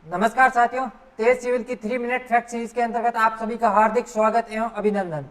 नमस्कार साथियों, तेज सिविल की 3 मिनट फैक्ट सीरीज के अंतर्गत आप सभी का हार्दिक स्वागत एवं अभिनंदन।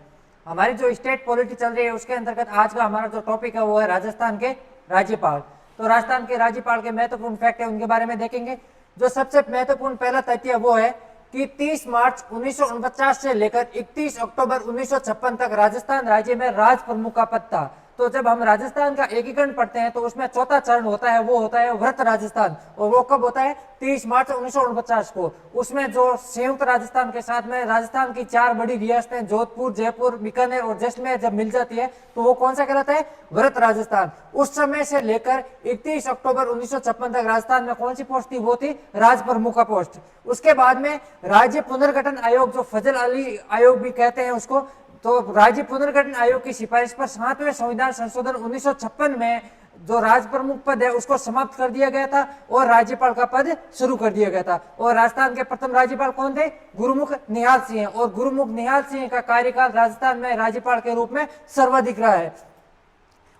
हमारी जो स्टेट पॉलिटी चल रही है उसके अंतर्गत आज का हमारा जो टॉपिक है वो है राजस्थान के राज्यपाल। तो राजस्थान के राज्यपाल के महत्वपूर्ण फैक्ट है उनके बारे में देखेंगे। जो सबसे महत्वपूर्ण पहला तथ्य वो है कि 30 मार्च 1949 से लेकर 31 अक्टूबर 1956 तक राजस्थान राज्य में राज प्रमुख का पद था। तो जब हम राजस्थान का एकीकरण पढ़ते हैं तो उसमें चौथा चरण होता है, वो होता है व्रत राजस्थान। और वो कब होता है? 30 मार्च 1949 को। उसमें जो संयुक्त राजस्थान के साथ में राजस्थान की 4 बड़ी रियासतें जोधपुर, जयपुर, बीकानेर और जैसलमेर जब मिल जाती है तो वो कौन सा कहलाता है? व्रत राजस्थान। उस समय से लेकर 31 अक्टूबर 1956 तक राजस्थान में कौन सी पोस्ट थी? वो थी राज प्रमुख का पोस्ट। उसके बाद में राज्य पुनर्गठन आयोग, जो फजल अली आयोग भी कहते हैं उसको, तो राज्य पुनर्गठन आयोग की सिफारिश पर 7वें संविधान संशोधन 1956 में जो राज प्रमुख पद है उसको समाप्त कर दिया गया था और राज्यपाल का पद शुरू कर दिया गया था। और राजस्थान के प्रथम राज्यपाल कौन थे? गुरुमुख निहाल सिंह। और गुरुमुख निहाल सिंह का कार्यकाल राजस्थान में राज्यपाल के रूप में सर्वाधिक रहा है।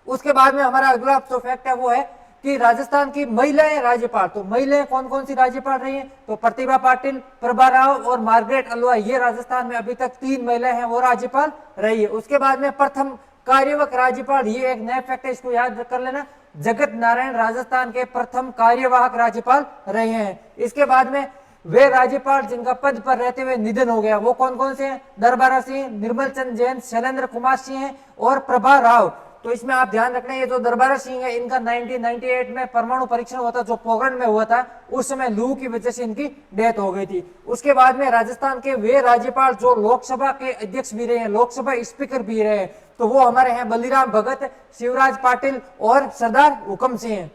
उसके बाद में हमारा अगला जो फैक्ट है वो है कि राजस्थान की महिलाएं राज्यपाल। तो महिलाएं कौन कौन सी राज्यपाल रही हैं? तो प्रतिभा पाटिल, प्रभा राव और मार्गरेट अल्वा, ये राजस्थान में अभी तक 3 महिलाएं हैं वो राज्यपाल रही है। उसके बाद में प्रथम कार्यवाहक राज्यपाल, ये एक नया फैक्ट है, इसको याद कर लेना। जगत नारायण राजस्थान के प्रथम कार्यवाहक राज्यपाल रहे हैं। इसके बाद में वे राज्यपाल जिनका पद पर रहते हुए निधन हो गया वो कौन कौन से हैं? दरबारा सिंह, निर्मल चंद जैन, शैलेंद्र कुमार सिंह और प्रभा राव। तो इसमें आप ध्यान रखना, ये जो दरबारा सिंह है इनका 1998 में परमाणु परीक्षण हुआ था जो पोखरण में हुआ था, उस समय लू की वजह से इनकी डेथ हो गई थी। उसके बाद में राजस्थान के वे राज्यपाल जो लोकसभा के अध्यक्ष भी रहे हैं, लोकसभा स्पीकर भी रहे हैं, तो वो हमारे हैं बलिराम भगत, शिवराज पाटिल और सरदार हुकम सिंह।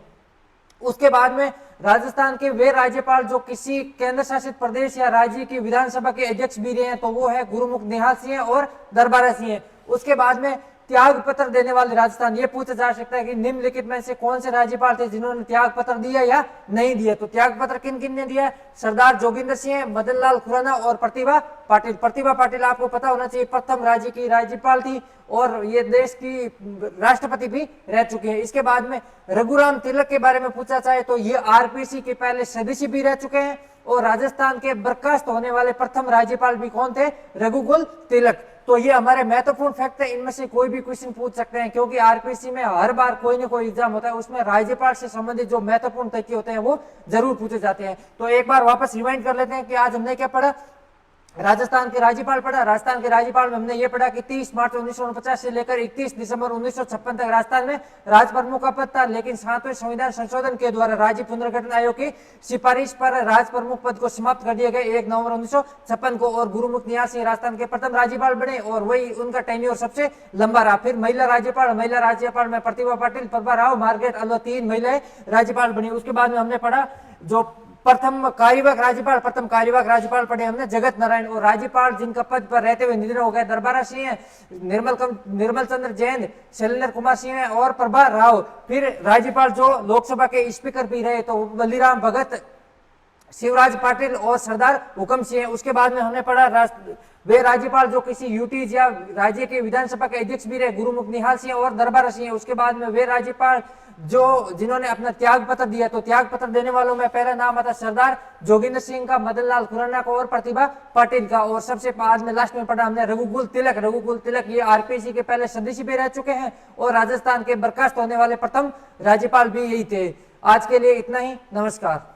उसके बाद में राजस्थान के वे राज्यपाल जो किसी केंद्र शासित प्रदेश या राज्य की विधानसभा के अध्यक्ष भी रहे हैं, तो वो है गुरुमुख निहाल सिंह और दरबारा सिंह। उसके बाद में त्याग पत्र देने वाले राजस्थान, ये पूछा जा सकता है कि निम्नलिखित में से कौन से राज्यपाल थे जिन्होंने त्याग पत्र दिया या नहीं दिया? तो त्याग पत्र किन किन ने दिया? सरदार जोगिंदर सिंह, मदन लाल खुराना और प्रतिभा पाटिल। प्रतिभा पाटिल आपको पता होना चाहिए प्रथम राज्य की राज्यपाल थी और ये देश की राष्ट्रपति भी रह चुके हैं। इसके बाद में रघुराम तिलक के बारे में पूछा जाए तो ये आरपीसी के पहले सदस्य भी रह चुके हैं और राजस्थान के बर्खास्त होने वाले प्रथम राज्यपाल भी कौन थे? रघुकुल तिलक। तो ये हमारे महत्वपूर्ण फैक्ट है, इनमें से कोई भी क्वेश्चन पूछ सकते हैं क्योंकि आरपीसी में हर बार कोई ना कोई एग्जाम होता है, उसमें राज्यपाल से संबंधित जो महत्वपूर्ण तथ्य होते हैं वो जरूर पूछे जाते हैं। तो एक बार वापस रिवाइंड कर लेते हैं कि आज हमने क्या पढ़ा। राजस्थान के राज्यपाल पढ़ा। राजस्थान के राज्यपाल में हमने ये पढ़ा कि 30 मार्च 1949 से लेकर 31 दिसंबर 1956 तक राजस्थान में राज प्रमुख का पद था, लेकिन 7वें संविधान संशोधन के द्वारा राज्य पुनर्गठन आयोग की सिफारिश पर राज प्रमुख पद को समाप्त कर दिया गया 1 नवंबर 1956 को। और गुरुमुख निहाल सिंह राजस्थान के प्रथम राज्यपाल बने और वही उनका टेन्योर सबसे लंबा रहा। फिर महिला राज्यपाल में प्रतिभा पाटिल, प्रभा राव, मार्गरेट अल्वा, 3 महिलाएं राज्यपाल बनी। उसके बाद में हमने पढ़ा जो प्रथम कार्यवाहक राज्यपाल पढ़े हमने जगत नारायण, और राज्यपाल जिनका पद पर रहते हुए निधन हो गए दरबारा सिंह, निर्मल चंद्र जैन, शैलेंद्र कुमार सिंह और प्रभा राव। फिर राज्यपाल जो लोकसभा के स्पीकर भी रहे तो बलिराम भगत, शिवराज पाटिल और सरदार हुकम सिंह। उसके बाद में हमने पढ़ा वे राज्यपाल जो किसी यूटीज या राज्य के विधानसभा के अध्यक्ष भी रहे, गुरुमुख निहाल सिंह और दरबारा सिंह। उसके बाद में वे राज्यपाल जो जिन्होंने अपना त्याग पत्र दिया, तो त्याग पत्र देने वालों में पहला नाम आता सरदार जोगिंदर सिंह का, मदन लाल खुराना का और प्रतिभा पाटिल का। और सबसे बाद में लास्ट में पढ़ा हमने रघुकुल तिलक ये आरपीसी के पहले सदस्य भी रह चुके हैं और राजस्थान के बर्खास्त होने वाले प्रथम राज्यपाल भी यही थे। आज के लिए इतना ही, नमस्कार।